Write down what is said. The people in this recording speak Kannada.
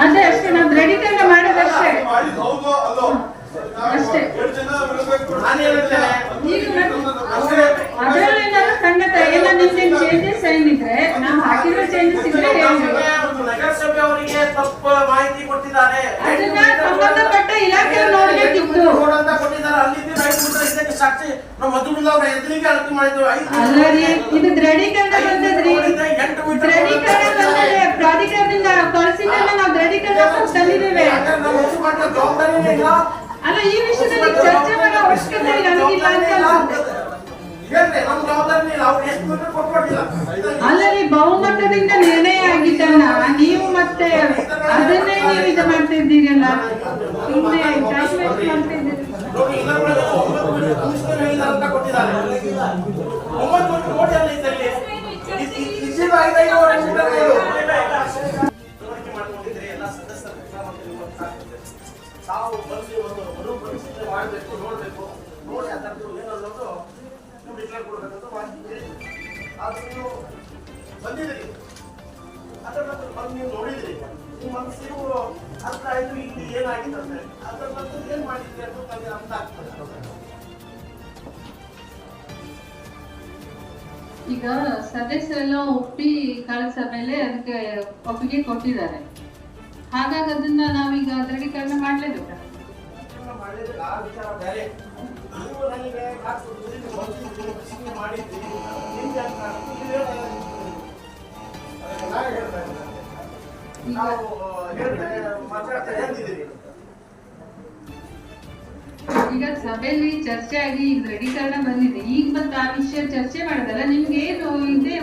ಅದೇ ಅಷ್ಟೇ, ನಾವು ರೆಡಿಟೇಲ್ ಮಾಡೋದಷ್ಟೇ ಅಷ್ಟೇ. ಅದರಲ್ಲಿ ಏನಾದ್ರು ಖಂಡಿತ ಎಲ್ಲ ನಿಮ್ಗೆ ಚೇಂಜಸ್ ಏನಿದ್ರೆ ನಾವು ಹಾಕಿರೋ ಚೇಂಜಸ್ ಇದ್ರೆ ನಗರಸಭೆ ಅವರಿಗೆ ತಪ್ಪು ಮಾಹಿತಿ ಕೊಟ್ಟಿದ್ದಾರೆ, ಅದನ್ನ ಸಂಬಂಧಪಟ್ಟ ಇಲಾಖೆ ನೋಡ್ಬೇಕಿತ್ತು. ಸಾಕ್ಷಿ ನಾವು ಮಧುಮುಲ್ಲ ಅವರ ಎದುರಿಗೆ ಅಳತೆ ಮಾಡಿದ್ರು. ಅಲ್ಲ ರೀ, ಇದು ದೃಢೀಕರಣ ಬಂದದ್ರಿ, ದೃಢೀಕರಣ ಬಂದರೆ ಪ್ರಾಧಿಕಾರದಿಂದ ಕಳಿಸಿದ್ದೆಲ್ಲ ನಾವು ದೃಢೀಕರಣ ತಂದಿದ್ದೇವೆ. ಅಲ್ಲ, ಈ ವಿಷಯದಲ್ಲಿ ಚರ್ಚೆ ಮಾಡೋ ಅವಶ್ಯಕತೆ ನನಗಿಲ್ಲ ಅಂತ ಅಲ್ಲ ರೀ, ಬಹುಮತದಿಂದ ನಿರ್ಣಯ ಆಗಿದ್ದಲ್ಲ, ನೀವು ಮತ್ತೆ ಅದನ್ನೇ ನೀವು ಇದು ಮಾಡ್ತಿದ್ದೀರಲ್ಲ, ಸುಮ್ಮನೆ ಟೈಮ್ ವೇಸ್ಟ್ ಮಾಡ್ತಿದ್ದೀರಿ. ತಾವು ಬಂದು ಒಂದು ಮರು ಪರಿಶೀಲನೆ ಮಾಡಬೇಕು, ನೋಡಬೇಕು, ನೋಡಿ ಅದರದ್ದು ಏನನ್ನೋದು ನೀವು ಡಿಕ್ಲೇರ್ ಕೊಡಬೇಕಂತ ಮಾಡ್ತಿದ್ದೀರಿ. ಅದು ನೀವು ಬಂದಿದ್ದೀರಿ, ಅದರ ನಂತರ ಬಂದು ನೀವು ನೋಡಿದಿರಿ, ನಿಮ್ಮ ಮನಸ್ಸಿಗೂ ಅರ್ಥ ಆಯಿತು ಇಲ್ಲಿ ಏನಾಗಿದೆ ಅಂತ. ಅದರ ನಂತರ ಏನು ಮಾಡಿದ್ರಿ ಅಂತ ನನಗೆ ಅರ್ಥ ಆಗ್ತದೆ. ಈಗ ಸದಸ್ಯರೆಲ್ಲ ಒಪ್ಪಿ ಕಳಿಸ ಮೇಲೆ ಅದಕ್ಕೆ ಒಪ್ಪಿಗೆ ಕೊಟ್ಟಿದ್ದಾರೆ. ಹಾಗಾಗಿ ಅದನ್ನ ನಾವೀಗ ದೃಢೀಕರಣ ಮಾಡಲೇಬೇಕಾ? ಈಗ ಸಭೆಯಲ್ಲಿ ಚರ್ಚೆ ಆಗಿ ಈಗ ದೃಢೀಕರಣ ಬಂದಿದೆ, ಈಗ ಮತ್ತೆ ಆ ವಿಷಯ ಚರ್ಚೆ ಮಾಡಿದಲ್ಲ, ನಿಮ್ಗೆ ಏನು ಇದೆ